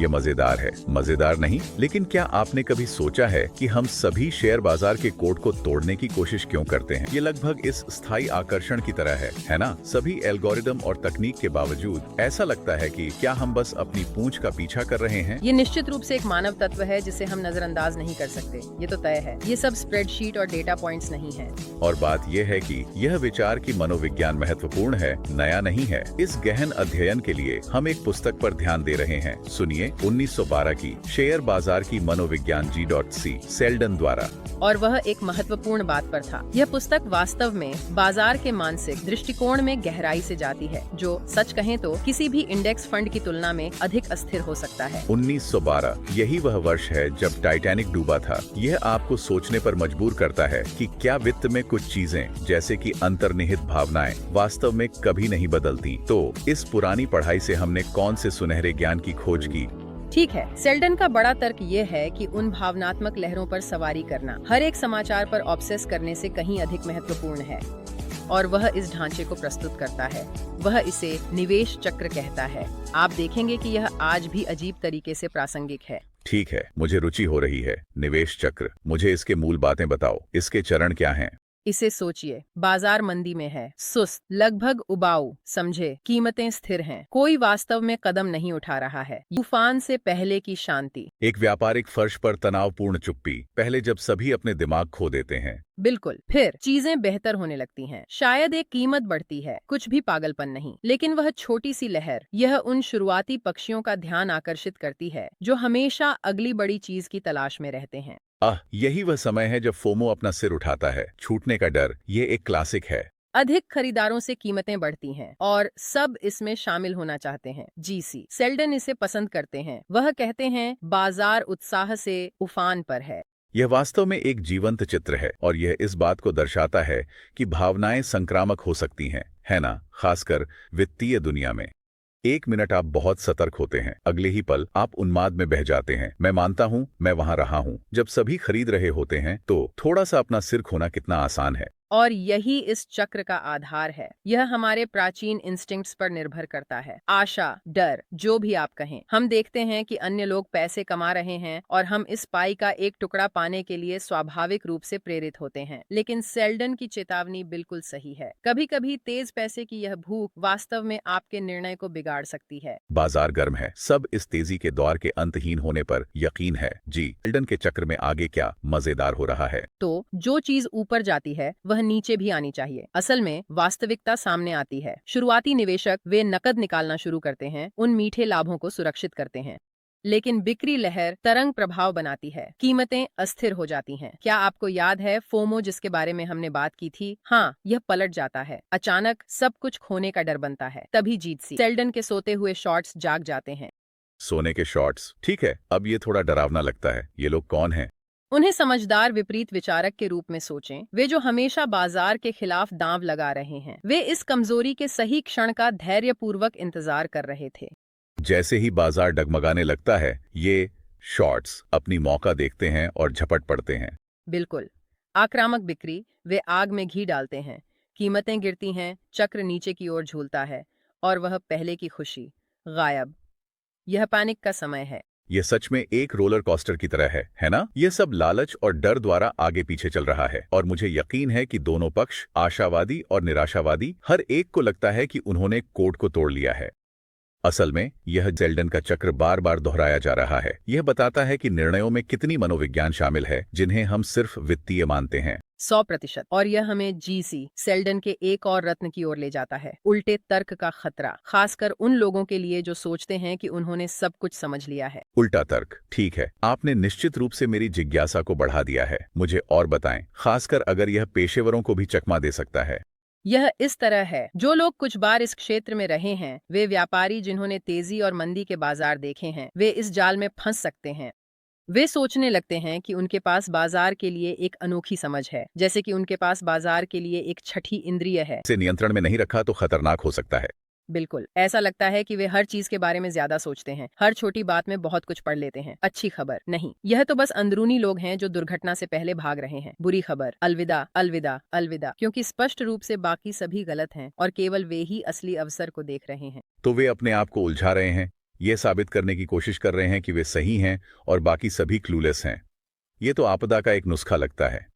ये मजेदार है। मजेदार नहीं, लेकिन क्या आपने कभी सोचा है कि हम सभी शेयर बाजार के कोड को तोड़ने की कोशिश क्यों करते हैं? ये लगभग इस स्थायी आकर्षण की तरह है ना? सभी एल्गोरिदम और तकनीक के बावजूद ऐसा लगता है कि क्या हम बस अपनी पूंछ का पीछा कर रहे हैं? ये निश्चित रूप से एक मानव तत्व है जिसे हम नजरअंदाज नहीं कर सकते। ये तो तय है। ये सब स्प्रेडशीट और डेटा पॉइंट्स नहीं है। और बात यह है कि यह विचार की मनोविज्ञान महत्वपूर्ण है, नया नहीं है। इस गहन अध्ययन के लिए हम एक पुस्तक पर ध्यान दे रहे हैं। सुनिए 1912 की शेयर बाजार की मनोविज्ञान G.C. सेल्डन द्वारा। और वह एक महत्वपूर्ण बात पर था। यह पुस्तक वास्तव में बाजार के मानसिक दृष्टिकोण में गहराई से जाती है, जो सच कहें तो किसी भी इंडेक्स फंड की तुलना में अधिक अस्थिर हो सकता है। 1912 यही वह वर्ष है जब टाइटैनिक डूबा था। यह आपको सोचने पर मजबूर करता है कि क्या वित्त में कुछ चीजें, जैसे कि अंतर्निहित भावनाएं, वास्तव में कभी नहीं बदलती। तो इस पुरानी पढ़ाई से हमने कौन से सुनहरे ज्ञान की खोज की? ठीक है, सेल्डन का बड़ा तर्क ये है कि उन भावनात्मक लहरों पर सवारी करना हर एक समाचार पर ऑब्सेस करने से कहीं अधिक महत्वपूर्ण है। और वह इस ढांचे को प्रस्तुत करता है। वह इसे निवेश चक्र कहता है। आप देखेंगे कि यह आज भी अजीब तरीके से प्रासंगिक है। ठीक है, मुझे रुचि हो रही है। निवेश चक्र, मुझे इसके मूल बातें बताओ। इसके चरण क्या हैं? इसे सोचिए, बाजार मंदी में है, सुस्त, लगभग उबाऊ, समझे, कीमतें स्थिर हैं, कोई वास्तव में कदम नहीं उठा रहा है। तूफान से पहले की शांति। एक व्यापारिक फर्श पर तनावपूर्ण चुप्पी, पहले जब सभी अपने दिमाग खो देते हैं। बिल्कुल। फिर चीजें बेहतर होने लगती हैं। शायद एक कीमत बढ़ती है, कुछ भी पागलपन नहीं, लेकिन वह छोटी सी लहर, यह उन शुरुआती पक्षियों का ध्यान आकर्षित करती है जो हमेशा अगली बड़ी चीज की तलाश में रहते हैं। यही वह समय है जब फोमो अपना सिर उठाता है, छूटने का डर। ये एक क्लासिक है। अधिक खरीदारों से कीमतें बढ़ती हैं और सब इसमें शामिल होना चाहते हैं। G.C. सेल्डन इसे पसंद करते हैं। वह कहते हैं बाजार उत्साह से उफान पर है। यह वास्तव में एक जीवंत चित्र है और यह इस बात को दर्शाता है कि भावनाएं संक्रामक हो सकती हैं, है ना? खासकर वित्तीय दुनिया में। एक मिनट आप बहुत सतर्क होते हैं, अगले ही पल आप उन्माद में बह जाते हैं। मैं मानता हूं, मैं वहां रहा हूं। जब सभी खरीद रहे होते हैं तो थोड़ा सा अपना सिर खोना कितना आसान है। और यही इस चक्र का आधार है। यह हमारे प्राचीन इंस्टिंक्ट्स पर निर्भर करता है। आशा, डर, जो भी आप कहें। हम देखते हैं कि अन्य लोग पैसे कमा रहे हैं और हम इस पाई का एक टुकड़ा पाने के लिए स्वाभाविक रूप से प्रेरित होते हैं। लेकिन सेल्डन की चेतावनी बिल्कुल सही है। कभी कभी तेज पैसे की यह भूख वास्तव में आपके निर्णय को बिगाड़ सकती है। बाजार गर्म है, सब इस तेजी के दौर के अंतहीन होने पर यकीन है। सेल्डन के चक्र में आगे क्या मजेदार हो रहा है? तो जो चीज ऊपर जाती है वह नीचे भी आनी चाहिए। असल में वास्तविकता सामने आती है। शुरुआती निवेशक वे नकद निकालना शुरू करते हैं, उन मीठे लाभों को सुरक्षित करते हैं। लेकिन बिक्री लहर तरंग प्रभाव बनाती है, कीमतें अस्थिर हो जाती हैं। क्या आपको याद है फोमो जिसके बारे में हमने बात की थी? हाँ, यह पलट जाता है। अचानक सब कुछ खोने का डर बनता है। तभी G.C. सेल्डन के सोते हुए शॉर्ट्स जाग जाते हैं। सोने के शॉर्ट्स, ठीक है। अब ये थोड़ा डरावना लगता है। ये लोग कौन हैं? उन्हें समझदार विपरीत विचारक के रूप में सोचें। वे जो हमेशा बाजार के खिलाफ दांव लगा रहे हैं। वे इस कमजोरी के सही क्षण का धैर्यपूर्वक इंतजार कर रहे थे। जैसे ही बाजार डगमगाने लगता है, ये शॉर्ट्स अपनी मौका देखते हैं और झपट पड़ते हैं। बिल्कुल। आक्रामक बिक्री, वे आग में घी डालते हैं। कीमतें गिरती हैं, चक्र नीचे की ओर झूलता है और वह पहले की खुशी गायब। यह पैनिक का समय है। ये सच में एक रोलर कोस्टर की तरह है ना? ये सब लालच और डर द्वारा आगे पीछे चल रहा है और मुझे यकीन है कि दोनों पक्ष, आशावादी और निराशावादी, हर एक को लगता है कि उन्होंने कोड को तोड़ लिया है। असल में यह सेल्डन का चक्र बार बार दोहराया जा रहा है। यह बताता है कि निर्णयों में कितनी मनोविज्ञान शामिल है जिन्हें हम सिर्फ वित्तीय मानते हैं। 100%। और यह हमें G.C. सेल्डन के एक और रत्न की ओर ले जाता है, उल्टे तर्क का खतरा, खासकर उन लोगों के लिए जो सोचते हैं कि उन्होंने सब कुछ समझ लिया है। उल्टा तर्क, ठीक है। आपने निश्चित रूप से मेरी जिज्ञासा को बढ़ा दिया है। मुझे और बताएं, खासकर अगर यह पेशेवरों को भी चकमा दे सकता है। यह इस तरह है, जो लोग कुछ बार इस क्षेत्र में रहे हैं, वे व्यापारी जिन्होंने तेजी और मंदी के बाजार देखे हैं, वे इस जाल में फंस सकते हैं। वे सोचने लगते हैं कि उनके पास बाजार के लिए एक अनोखी समझ है, जैसे कि उनके पास बाजार के लिए एक छठी इंद्रिय है। इसे नियंत्रण में नहीं रखा तो खतरनाक हो सकता है। बिल्कुल। ऐसा लगता है कि वे हर चीज के बारे में ज्यादा सोचते हैं, हर छोटी बात में बहुत कुछ पढ़ लेते हैं। अच्छी खबर नहीं, यह तो बस अंदरूनी लोग हैं जो दुर्घटना से पहले भाग रहे हैं। बुरी खबर, अलविदा अलविदा अलविदा, क्योंकि स्पष्ट रूप से बाकी सभी गलत हैं और केवल वे ही असली अवसर को देख रहे हैं। तो वे अपने आप को उलझा रहे हैं। ये साबित करने की कोशिश कर रहे हैं कि वे सही हैं और बाकी सभी क्लूलेस हैं। ये तो आपदा का एक नुस्खा लगता है।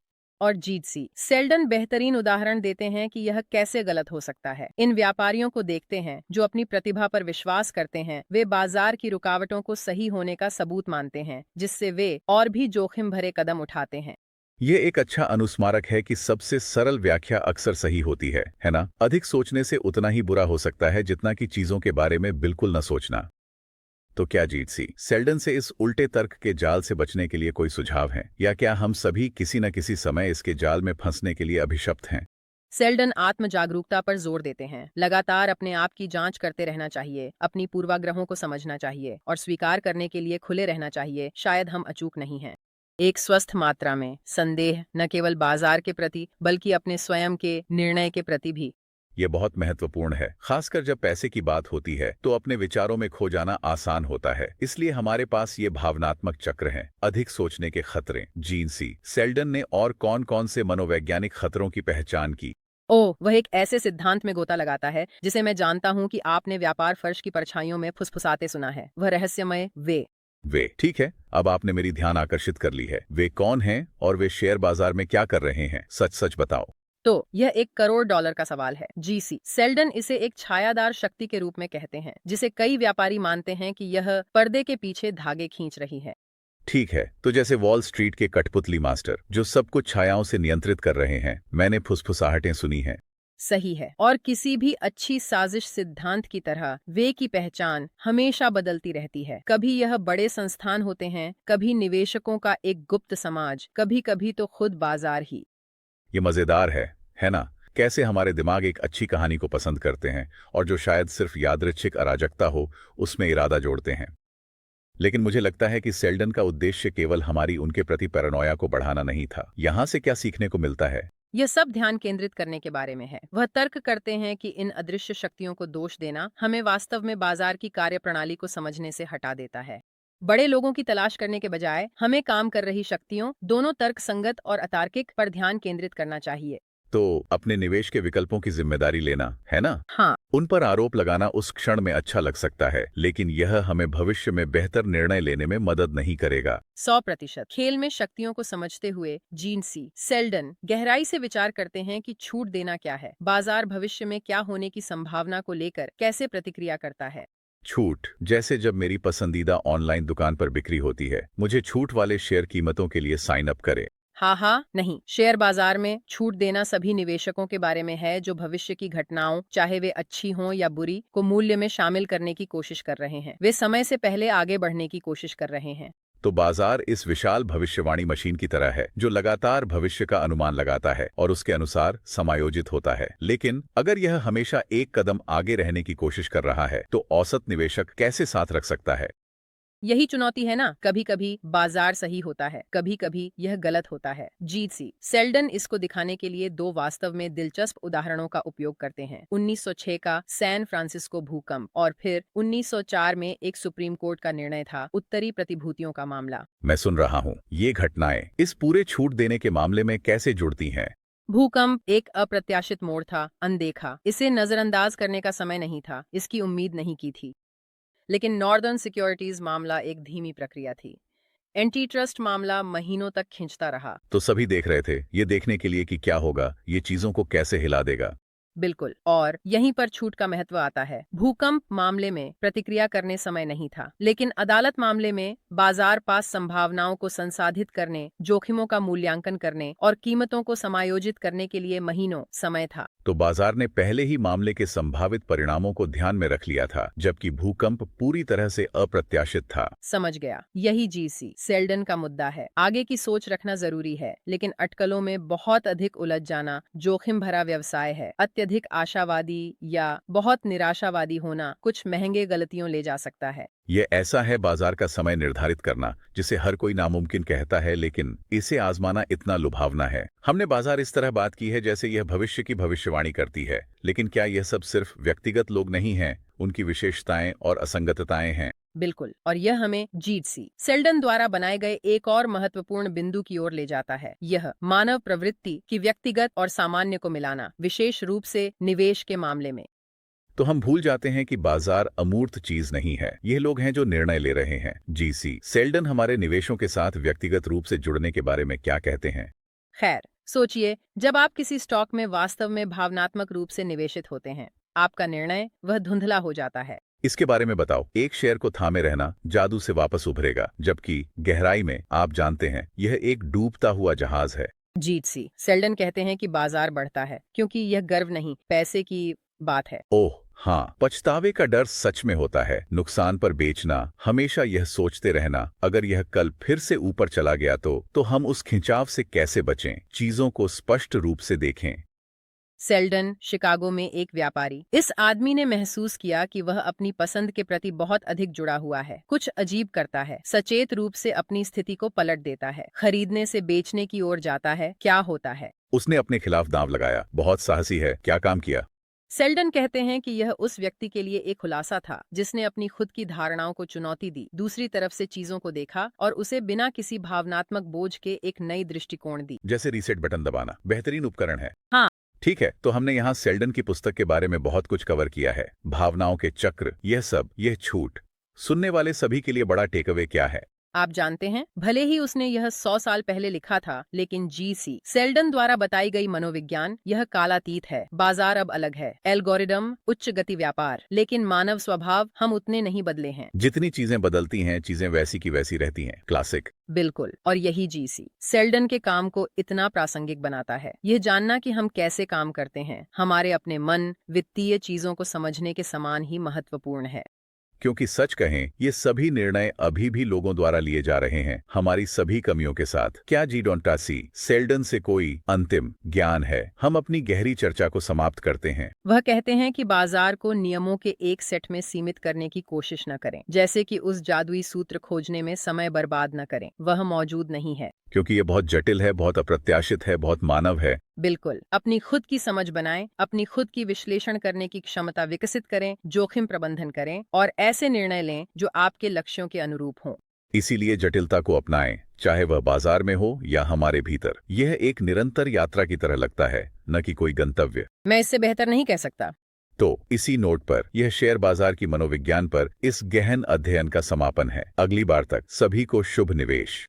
और जीत सी सेल्डन बेहतरीन उदाहरण देते हैं कि यह कैसे गलत हो सकता है। इन व्यापारियों को देखते हैं जो अपनी प्रतिभा पर विश्वास करते हैं। वे बाजार की रुकावटों को सही होने का सबूत मानते हैं, जिससे वे और भी जोखिम भरे कदम उठाते हैं। ये एक अच्छा अनुस्मारक है कि सबसे सरल व्याख्या अक्सर सही होती है ना? अधिक सोचने से उतना ही बुरा हो सकता है जितना कि चीजों के बारे में बिल्कुल न सोचना। तो क्या जीत सी सेल्डन से इस उल्टे तर्क के जाल से बचने के लिए कोई सुझाव है, या क्या हम सभी किसी न किसी समय इसके जाल में फंसने के लिए अभिशप्त हैं? सेल्डन आत्म जागरूकता पर जोर देते हैं। लगातार अपने आप की जांच करते रहना चाहिए, अपनी पूर्वाग्रहों को समझना चाहिए और स्वीकार करने के लिए खुले रहना चाहिए शायद हम अचूक नहीं हैं। एक स्वस्थ मात्रा में संदेह न केवल बाजार के प्रति बल्कि अपने स्वयं के निर्णय के प्रति भी। ये बहुत महत्वपूर्ण है, खासकर जब पैसे की बात होती है तो अपने विचारों में खो जाना आसान होता है। इसलिए हमारे पास ये भावनात्मक चक्र हैं। अधिक सोचने के खतरे। जीन सी सेल्डन ने और कौन कौन से मनोवैज्ञानिक खतरों की पहचान की? ओह, वह एक ऐसे सिद्धांत में गोता लगाता है जिसे मैं जानता हूं कि आपने व्यापार फर्श की परछाइयों में फुसफुसाते सुना है। वह रहस्यमय वे ठीक है, अब आपने मेरी ध्यान आकर्षित कर ली है। वे कौन हैं और वे शेयर बाजार में क्या कर रहे हैं? सच सच बताओ। तो यह $1 करोड़ का सवाल है। जीसी सेल्डन इसे एक छायादार शक्ति के रूप में कहते हैं, जिसे कई व्यापारी मानते हैं कि यह पर्दे के पीछे धागे खींच रही है। ठीक है, तो जैसे वॉल स्ट्रीट के कठपुतली मास्टर जो सब कुछ छायाओं से नियंत्रित कर रहे हैं। मैंने फुसफुसाहटें सुनी हैं। सही है। और किसी भी अच्छी साजिश सिद्धांत की तरह वे की पहचान हमेशा बदलती रहती है। कभी यह बड़े संस्थान होते हैं, कभी निवेशकों का एक गुप्त समाज, कभी कभी तो खुद बाजार ही। ये मजेदार है ना? कैसे हमारे दिमाग एक अच्छी कहानी को पसंद करते हैं और जो शायद सिर्फ यादृच्छिक अराजकता हो उसमें इरादा जोड़ते हैं। लेकिन मुझे लगता है कि सेल्डन का उद्देश्य केवल हमारी उनके प्रति पैरानोया को बढ़ाना नहीं था। यहाँ से क्या सीखने को मिलता है? यह सब ध्यान केंद्रित करने के बारे में है। वह तर्क करते हैं कि इन अदृश्य शक्तियों को दोष देना हमें वास्तव में बाजार की कार्यप्रणाली को समझने से हटा देता है। बड़े लोगों की तलाश करने के बजाय हमें काम कर रही शक्तियों, दोनों तर्कसंगत और अतार्किक, पर ध्यान केंद्रित करना चाहिए। तो अपने निवेश के विकल्पों की जिम्मेदारी लेना, है ना? हाँ, उन पर आरोप लगाना उस क्षण में अच्छा लग सकता है, लेकिन यह हमें भविष्य में बेहतर निर्णय लेने में मदद नहीं करेगा। 100%। खेल में शक्तियों को समझते हुए जीन सी सेल्डन गहराई से विचार करते हैं कि छूट देना क्या है, बाजार भविष्य में क्या होने की संभावना को लेकर कैसे प्रतिक्रिया करता है। छूट, जैसे जब मेरी पसंदीदा ऑनलाइन दुकान पर बिक्री होती है, मुझे छूट वाले शेयर कीमतों के लिए साइन अप करें। हाँ नहीं, शेयर बाजार में छूट देना सभी निवेशकों के बारे में है जो भविष्य की घटनाओं, चाहे वे अच्छी हों या बुरी, को मूल्य में शामिल करने की कोशिश कर रहे हैं। वे समय से पहले आगे बढ़ने की कोशिश कर रहे हैं। तो बाजार इस विशाल भविष्यवाणी मशीन की तरह है जो लगातार भविष्य का अनुमान लगाता है और उसके अनुसार समायोजित होता है। लेकिन अगर यह हमेशा एक कदम आगे रहने की कोशिश कर रहा है तो औसत निवेशक कैसे साथ रख सकता है? यही चुनौती है ना। कभी कभी बाजार सही होता है, कभी कभी यह गलत होता है। जीत सी सेल्डन इसको दिखाने के लिए दो वास्तव में दिलचस्प उदाहरणों का उपयोग करते हैं। 1906 का सैन फ्रांसिस्को भूकंप और फिर 1904 में एक सुप्रीम कोर्ट का निर्णय था, उत्तरी प्रतिभूतियों का मामला। मैं सुन रहा हूँ। ये घटनाएं इस पूरे छूट देने के मामले में कैसे जुड़ती हैं? भूकंप एक अप्रत्याशित मोड़ था, अनदेखा। इसे नजरअंदाज करने का समय नहीं था, इसकी उम्मीद नहीं की थी। लेकिन नॉर्दर्न सिक्योरिटीज मामला एक धीमी प्रक्रिया थी। एंटी ट्रस्ट मामला महीनों तक खिंचता रहा। तो सभी देख रहे थे, ये देखने के लिए कि क्या होगा, ये चीजों को कैसे हिला देगा। बिल्कुल, और यहीं पर छूट का महत्व आता है। भूकंप मामले में प्रतिक्रिया करने समय नहीं था, लेकिन अदालत मामले में बाजार पास संभावनाओं को संसाधित करने, जोखिमों का मूल्यांकन करने और कीमतों को समायोजित करने के लिए महीनों समय था। तो बाजार ने पहले ही मामले के संभावित परिणामों को ध्यान में रख लिया था, जबकि भूकंप पूरी तरह से अप्रत्याशित था। समझ गया। यही जीसी सेल्डन का मुद्दा है। आगे की सोच रखना जरूरी है, लेकिन अटकलों में बहुत अधिक उलझ जाना जोखिम भरा व्यवसाय है। अत्यधिक आशावादी या बहुत निराशावादी होना कुछ महंगे गलतियों ले जा सकता है। ये ऐसा है बाजार का समय निर्धारित करना जिसे हर कोई नामुमकिन कहता है, लेकिन इसे आजमाना इतना लुभावना है। हमने बाजार इस तरह बात की है जैसे यह भविष्य की भविष्यवाणी करती है, लेकिन क्या यह सब सिर्फ व्यक्तिगत लोग नहीं हैं, उनकी विशेषताएं और असंगतताएं हैं। बिल्कुल, और यह हमें जीट सी सेल्डन द्वारा बनाए गए एक और महत्वपूर्ण बिंदु की ओर ले जाता है। यह मानव प्रवृत्ति की व्यक्तिगत और सामान्य को मिलाना, विशेष रूप से निवेश के मामले में। तो हम भूल जाते हैं कि बाजार अमूर्त चीज नहीं है। ये लोग हैं जो निर्णय ले रहे हैं। जीसी सेल्डन हमारे निवेशों के साथ व्यक्तिगत रूप से जुड़ने के बारे में क्या कहते हैं? खैर, सोचिए, जब आप किसी स्टॉक में वास्तव में भावनात्मक रूप से निवेशित होते हैं, आपका निर्णय वह धुंधला हो जाता है। इसके बारे में बताओ। एक शेयर को थामे रहना जादू से वापस उभरेगा, जबकि गहराई में आप जानते हैं यह एक डूबता हुआ जहाज है। जीत सी सेल्डन कहते हैं कि बाजार बढ़ता है क्योंकि यह गर्व नहीं, पैसे की बात है। ओह हाँ, पछतावे का डर सच में होता है। नुकसान पर बेचना, हमेशा यह सोचते रहना अगर यह कल फिर से ऊपर चला गया तो हम उस खिंचाव से कैसे बचें? चीजों को स्पष्ट रूप से देखें। सेल्डन, शिकागो में एक व्यापारी। इस आदमी ने महसूस किया कि वह अपनी पसंद के प्रति बहुत अधिक जुड़ा हुआ है। कुछ अजीब करता है, सचेत रूप से अपनी स्थिति को पलट देता है, खरीदने से बेचने की ओर जाता है। क्या होता है? उसने अपने खिलाफ दांव लगाया। बहुत साहसी है। क्या काम किया? सेल्डन कहते हैं कि यह उस व्यक्ति के लिए एक खुलासा था जिसने अपनी खुद की धारणाओं को चुनौती दी, दूसरी तरफ से चीजों को देखा और उसे बिना किसी भावनात्मक बोझ के एक नई दृष्टिकोण दी। जैसे रीसेट बटन दबाना बेहतरीन उपकरण है। हाँ। ठीक है, तो हमने यहाँ सेल्डन की पुस्तक के बारे में बहुत कुछ कवर किया है। भावनाओं के चक्र, यह छूट। सुनने वाले सभी के लिए बड़ा टेकअवे क्या है? आप जानते हैं, भले ही उसने यह 100 साल पहले लिखा था, लेकिन जीसी सेल्डन द्वारा बताई गई मनोविज्ञान यह कालातीत है। बाजार अब अलग है, एल्गोरिदम, उच्च गति व्यापार, लेकिन मानव स्वभाव हम उतने नहीं बदले हैं। जितनी चीजें बदलती हैं, चीजें वैसी की वैसी रहती हैं। क्लासिक। बिल्कुल, और यही जीसी सेल्डन के काम को इतना प्रासंगिक बनाता है। यह जानना कि हम कैसे काम करते हैं, हमारे अपने मन, वित्तीय चीजों को समझने के समान ही महत्वपूर्ण है। क्योंकि सच कहें, ये सभी निर्णय अभी भी लोगों द्वारा लिए जा रहे हैं, हमारी सभी कमियों के साथ। क्या जी डोंटासी सेल्डन से कोई अंतिम ज्ञान है? हम अपनी गहरी चर्चा को समाप्त करते हैं। वह कहते हैं कि बाजार को नियमों के एक सेट में सीमित करने की कोशिश न करें, जैसे कि उस जादुई सूत्र खोजने में समय बर्बाद न करें। वह मौजूद नहीं है, क्योंकि ये बहुत जटिल है, बहुत अप्रत्याशित है, बहुत मानव है। बिल्कुल। अपनी खुद की समझ बनाएं, अपनी खुद की विश्लेषण करने की क्षमता विकसित करें, जोखिम प्रबंधन करें और ऐसे निर्णय लें जो आपके लक्ष्यों के अनुरूप हों। इसीलिए जटिलता को अपनाएं, चाहे वह बाजार में हो या हमारे भीतर। यह एक निरंतर यात्रा की तरह लगता है, न कि कोई गंतव्य। मैं इससे बेहतर नहीं कह सकता। तो इसी नोट पर यह शेयर बाजार की मनोविज्ञान पर इस गहन अध्ययन का समापन है। अगली बार तक सभी को शुभ निवेश।